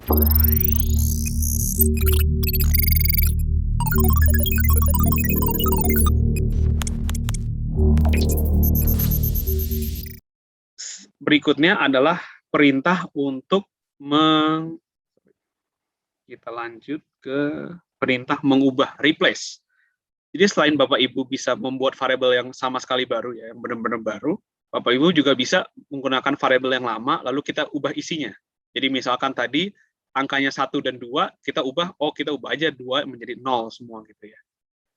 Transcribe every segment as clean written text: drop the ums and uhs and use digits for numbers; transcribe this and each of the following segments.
Berikutnya adalah perintah untuk kita lanjut ke perintah mengubah, replace. Jadi selain Bapak Ibu bisa membuat variabel yang sama sekali baru ya, yang benar-benar baru, Bapak Ibu juga bisa menggunakan variabel yang lama, lalu kita ubah isinya. Jadi misalkan tadi angkanya 1 dan 2, kita ubah aja 2 menjadi 0 semua gitu ya.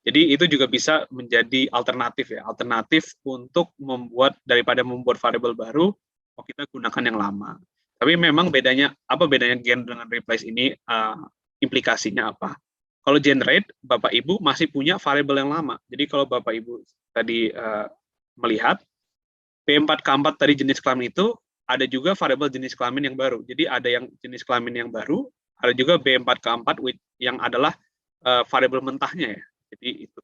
Jadi itu juga bisa menjadi alternatif ya, alternatif untuk membuat, daripada membuat variabel baru, kita gunakan yang lama. Tapi memang bedanya gen dengan replace ini, implikasinya apa? Kalau generate, Bapak Ibu masih punya variabel yang lama. Jadi kalau Bapak Ibu tadi melihat, B4K4 tadi jenis kelamin itu, ada juga variabel jenis kelamin yang baru. Jadi ada yang jenis kelamin yang baru, ada juga B4K4 yang adalah variabel mentahnya ya. Jadi itu.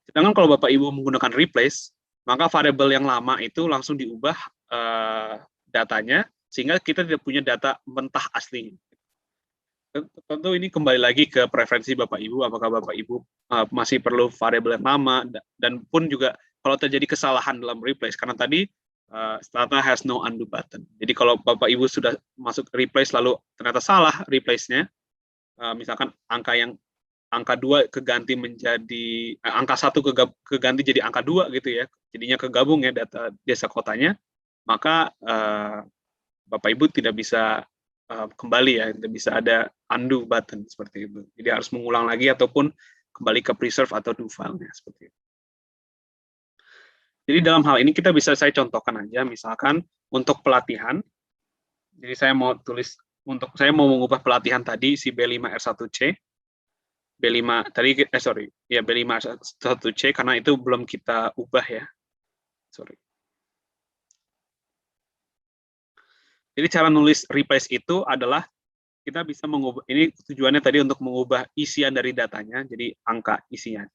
Sedangkan kalau Bapak Ibu menggunakan replace, maka variabel yang lama itu langsung diubah datanya, sehingga kita tidak punya data mentah aslinya. Tentu ini kembali lagi ke preferensi Bapak Ibu, apakah Bapak Ibu masih perlu variabel yang lama, dan pun juga kalau terjadi kesalahan dalam replace, karena tadi Stata has no undo button. Jadi kalau Bapak Ibu sudah masuk replace lalu ternyata salah replace-nya, misalkan angka 2 keganti menjadi angka 1 keganti jadi angka 2 gitu ya, jadinya kegabung ya data desa kotanya, maka Bapak Ibu tidak bisa kembali ya, tidak bisa ada undo button seperti itu. Jadi harus mengulang lagi ataupun kembali ke preserve atau do file-nya seperti itu. Jadi dalam hal ini saya contohkan aja, misalkan untuk pelatihan. Jadi saya mau mengubah pelatihan tadi si B5R1C. B5 tadi B5R1C karena itu belum kita ubah ya. Sorry. Jadi cara nulis replace itu adalah kita bisa mengubah, ini tujuannya tadi untuk mengubah isian dari datanya, jadi angka isinya.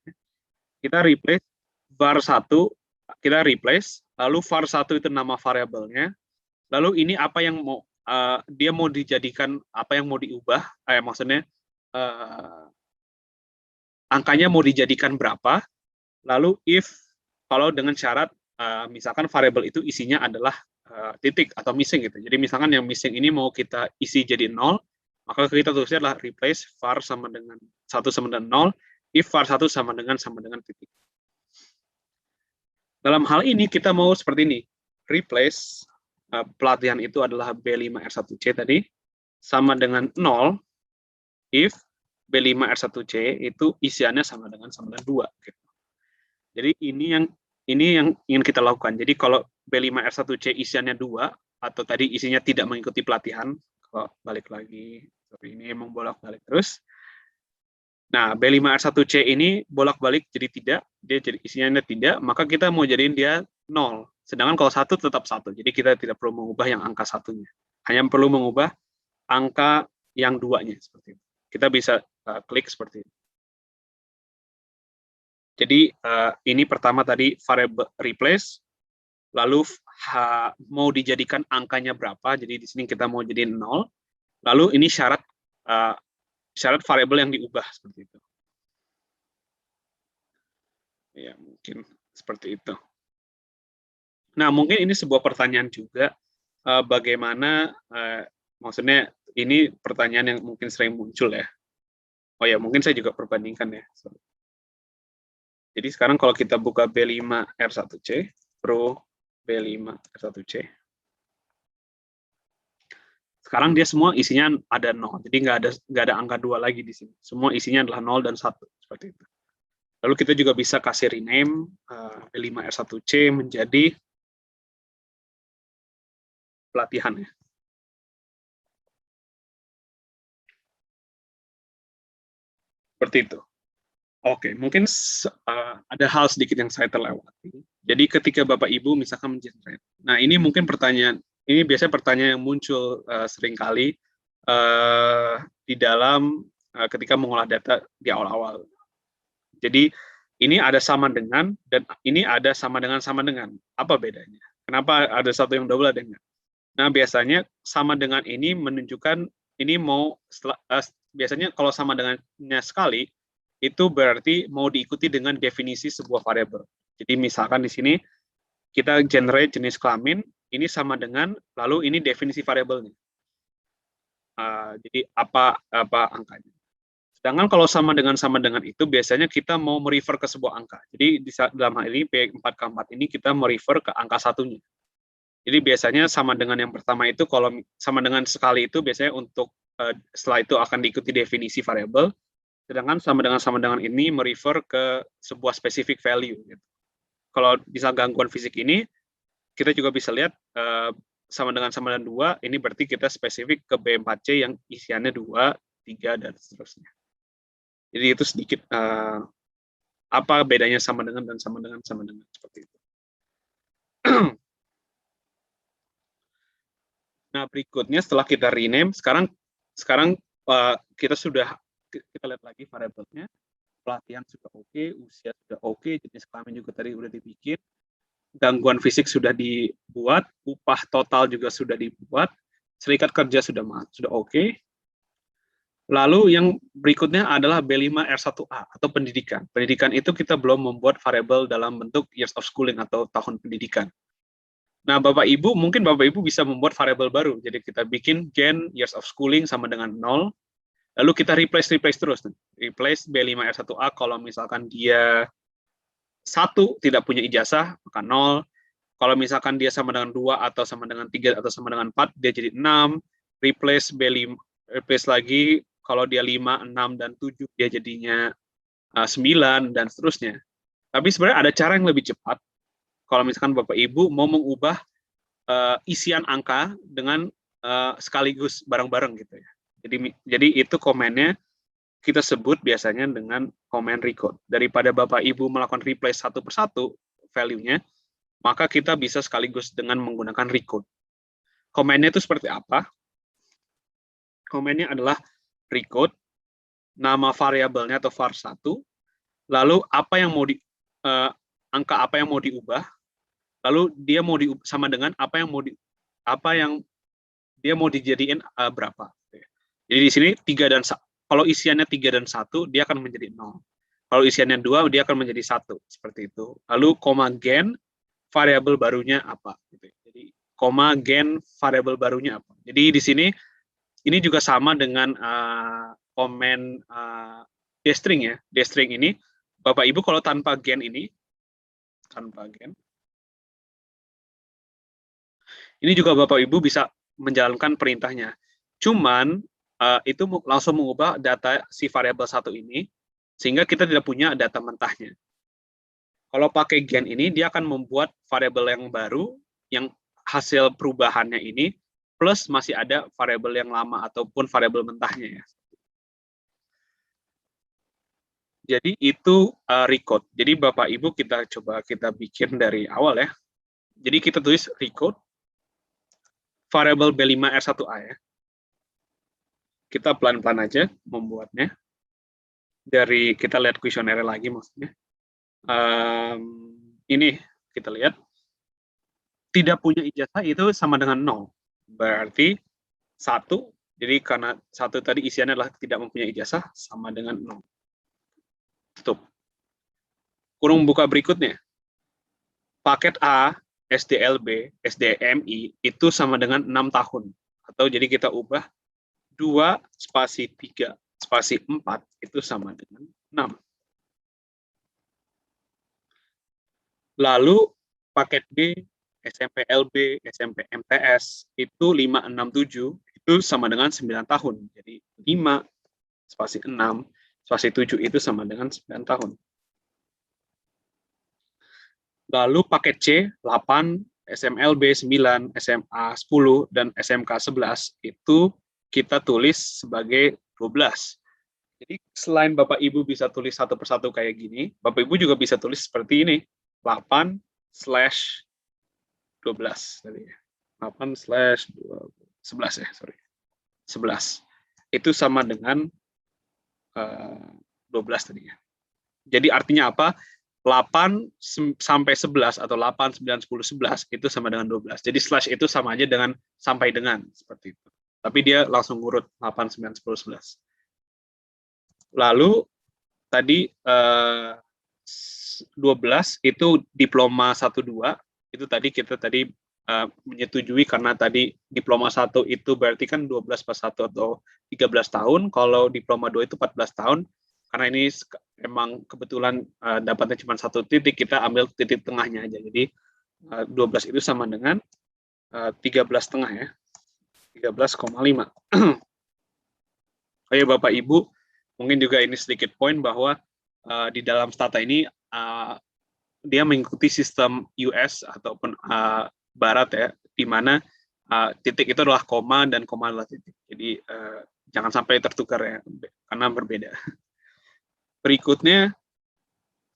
Kita replace var1, kita replace, lalu var1 itu nama variabelnya, lalu ini apa yang dia mau dijadikan, apa yang mau diubah, maksudnya angkanya mau dijadikan berapa, lalu if, kalau dengan syarat, misalkan variabel itu isinya adalah titik atau missing gitu. Jadi misalkan yang missing ini mau kita isi jadi 0, maka kita tulisnya adalah replace var sama dengan 1 sama dengan 0, if var1 sama dengan titik. Dalam hal ini kita mau seperti ini, replace pelatihan itu adalah B5R1C tadi, sama dengan 0, if B5R1C itu isiannya sama dengan 2. Gitu. Jadi ini yang ingin kita lakukan. Jadi kalau B5R1C isiannya 2, atau tadi isinya tidak mengikuti pelatihan, kalau balik lagi, ini emang bolak-balik terus. Nah, B5R1C ini bolak-balik jadi tidak, dia jadi isinya tidak, maka kita mau jadiin dia 0. Sedangkan kalau 1 tetap 1, jadi kita tidak perlu mengubah yang angka 1-nya. Hanya perlu mengubah angka yang 2-nya, seperti itu. Kita bisa klik seperti itu. Jadi ini pertama tadi variable replace, lalu mau dijadikan angkanya berapa, jadi di sini kita mau jadiin 0, lalu ini syarat variabel yang diubah, seperti itu. Ya, mungkin seperti itu. Nah, mungkin ini sebuah pertanyaan juga, bagaimana, maksudnya ini pertanyaan yang mungkin sering muncul ya. Oh ya, mungkin saya juga perbandingkan ya. Jadi sekarang kalau kita buka B5R1C, Pro B5R1C. Sekarang dia semua isinya ada 0, jadi nggak ada angka 2 lagi di sini. Semua isinya adalah 0 dan 1, seperti itu. Lalu kita juga bisa kasih rename B5R1C menjadi pelatihan ya. Seperti itu. Oke, mungkin ada hal sedikit yang saya terlewati. Jadi ketika Bapak Ibu misalkan mengenerate. Nah, ini mungkin ini biasanya pertanyaan yang muncul seringkali di dalam ketika mengolah data di awal-awal. Jadi ini ada sama dengan, dan ini ada sama dengan. Apa bedanya? Kenapa ada satu yang double ada enggak? Nah, biasanya sama dengan ini menunjukkan ini mau biasanya kalau sama dengannya sekali, itu berarti mau diikuti dengan definisi sebuah variabel. Jadi misalkan di sini kita generate jenis kelamin, ini sama dengan, lalu ini definisi variabelnya. Jadi apa angkanya. Sedangkan kalau sama dengan itu, biasanya kita mau merefer ke sebuah angka. Jadi dalam hal ini P4K4 ini kita merefer ke angka satunya. Jadi biasanya sama dengan yang pertama itu, kalau sama dengan sekali itu biasanya untuk setelah itu akan diikuti definisi variabel, sedangkan sama dengan ini merefer ke sebuah specific value. Gitu. Kalau bisa gangguan fisik ini, kita juga bisa lihat sama dengan 2, ini berarti kita spesifik ke B4C yang isiannya 2, 3, dan seterusnya. Jadi itu sedikit apa bedanya sama dengan dan sama dengan seperti itu. Nah, berikutnya setelah kita rename, sekarang kita lihat lagi variabelnya. Pelatihan sudah oke, usia sudah oke, jenis kelamin juga tadi udah dibikin, gangguan fisik sudah dibuat, upah total juga sudah dibuat, serikat kerja sudah oke. Lalu yang berikutnya adalah B5R1A atau pendidikan. Pendidikan itu kita belum membuat variabel dalam bentuk years of schooling atau tahun pendidikan. Nah, Bapak Ibu, mungkin Bapak Ibu bisa membuat variabel baru. Jadi kita bikin gen years of schooling sama dengan 0. Lalu kita replace terus. Replace B5R1A kalau misalkan dia 1 tidak punya ijazah, maka 0. Kalau misalkan dia sama dengan 2 atau sama dengan 3 atau sama dengan 4, dia jadi 6. Replace lagi, kalau dia 5, 6, dan 7, dia jadinya 9, dan seterusnya. Tapi sebenarnya ada cara yang lebih cepat. Kalau misalkan Bapak Ibu mau mengubah isian angka dengan sekaligus bareng-bareng gitu ya. Jadi itu komennya kita sebut biasanya dengan komen recode. Daripada Bapak Ibu melakukan replace satu persatu value-nya, maka kita bisa sekaligus dengan menggunakan recode. Komennya itu seperti apa? Komennya adalah recode, nama variabelnya atau var1, lalu apa yang mau angka apa yang mau diubah, lalu dia mau sama dengan apa yang dia mau dijadiin berapa. Jadi di sini 3 dan kalau isiannya 3 dan 1, dia akan menjadi 0. Kalau isiannya 2, dia akan menjadi 1, seperti itu. Lalu koma gen variabel barunya apa gitu. Jadi koma gen variabel barunya apa. Jadi di sini ini juga sama dengan komen dstring ya. Dstring ini Bapak Ibu kalau tanpa gen ini ini juga Bapak Ibu bisa menjalankan perintahnya. Cuman itu langsung mengubah data si variabel 1 ini sehingga kita tidak punya data mentahnya. Kalau pakai gen ini dia akan membuat variabel yang baru yang hasil perubahannya ini plus masih ada variabel yang lama ataupun variabel mentahnya ya. Jadi itu recode. Jadi Bapak Ibu kita bikin dari awal ya. Jadi kita tulis recode variabel B5R1A ya. Kita pelan-pelan aja membuatnya. Dari kita lihat kuesioner lagi maksudnya. Ini kita lihat tidak punya ijazah itu sama dengan 0. Berarti 1, jadi karena 1 tadi isiannya adalah tidak mempunyai ijazah sama dengan 0. Tutup. Kurung buka berikutnya. Paket A, SDLB, SDMI itu sama dengan 6 tahun. Atau jadi kita ubah 2 spasi 3 spasi 4 itu sama dengan 6. Lalu paket B, SMP LB, SMP MTS itu 567 itu sama dengan 9 tahun. Jadi 5 spasi 6 spasi 7 itu sama dengan 9 tahun. Lalu paket C 8, SMLB 9, SMA 10 dan SMK 11 itu kita tulis sebagai 12. Jadi selain Bapak Ibu bisa tulis satu persatu kayak gini, Bapak Ibu juga bisa tulis seperti ini. 8/12 tadi. 8/11 ya, sorry. 11. Itu sama dengan 12 tadi ya. Jadi artinya apa? 8 sampai 11 atau 8, 9, 10, 11 itu sama dengan 12. Jadi slash itu sama aja dengan sampai dengan seperti itu. Tapi dia langsung ngurut 8, 9, 10, 11. Lalu tadi 12 itu diploma 1-2, itu tadi kita menyetujui karena tadi diploma 1 itu berarti kan 12 plus 1 atau 13 tahun, kalau diploma 2 itu 14 tahun, karena ini emang kebetulan dapatnya cuma 1 titik, kita ambil titik tengahnya aja, jadi 12 itu sama dengan 13,5 ya, 13,5. Oh ya Bapak Ibu, mungkin juga ini sedikit poin bahwa di dalam Stata ini dia mengikuti sistem US ataupun Barat ya, di mana titik itu adalah koma dan koma adalah titik. Jadi jangan sampai tertukar ya, karena berbeda. Berikutnya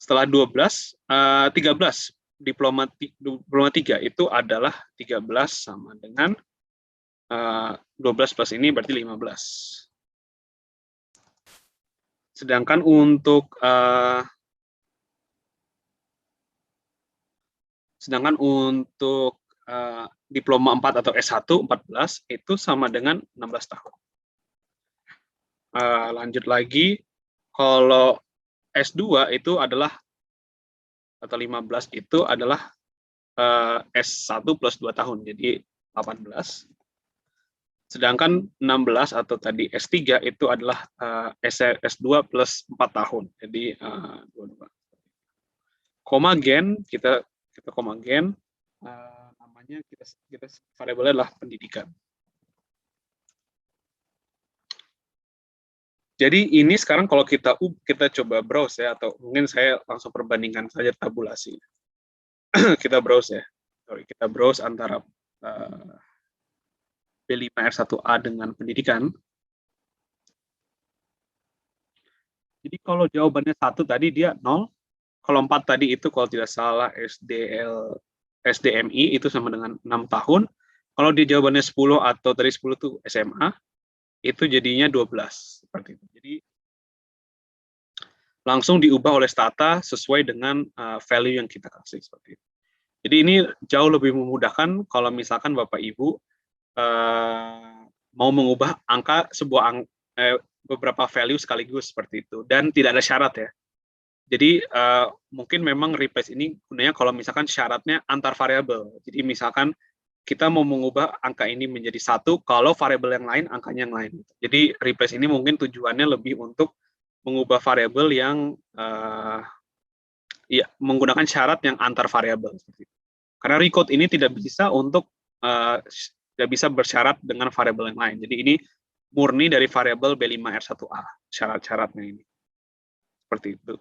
setelah 12, 13 diploma 3 itu adalah 13 sama dengan 12 plus ini berarti 15. Sedangkan untuk diploma 4 atau S1 14 itu sama dengan 16 tahun. Lanjut lagi, kalau S2 itu adalah atau 15 itu adalah S1 plus 2 tahun, jadi 18. Sedangkan 16 atau tadi S3 itu adalah S2 plus 4 tahun, jadi 22. Koma gen, kita koma gen, namanya kita variabelnya adalah pendidikan. Jadi ini sekarang kalau kita coba browse ya, atau mungkin saya langsung perbandingkan saja tabulasi. Kita browse ya, kita browse antara B5R1A dengan pendidikan. Jadi kalau jawabannya 1 tadi dia 0, kalau 4 tadi itu kalau tidak salah SDMI itu sama dengan 6 tahun. Kalau di jawabannya 10 atau tadi 10 itu SMA, itu jadinya 12 seperti itu. Jadi langsung diubah oleh Stata sesuai dengan value yang kita kasih seperti itu. Jadi ini jauh lebih memudahkan kalau misalkan Bapak Ibu mau mengubah beberapa value sekaligus seperti itu, dan tidak ada syarat ya. Jadi mungkin memang replace ini gunanya kalau misalkan syaratnya antar variabel. Jadi misalkan kita mau mengubah angka ini menjadi 1, kalau variabel yang lain angkanya yang lain. Jadi replace ini mungkin tujuannya lebih untuk mengubah variabel yang ya, menggunakan syarat yang antar variabel. Karena recode ini tidak bisa bersyarat dengan variabel yang lain. Jadi ini murni dari variabel B5R1A, syarat-syaratnya ini. Seperti itu.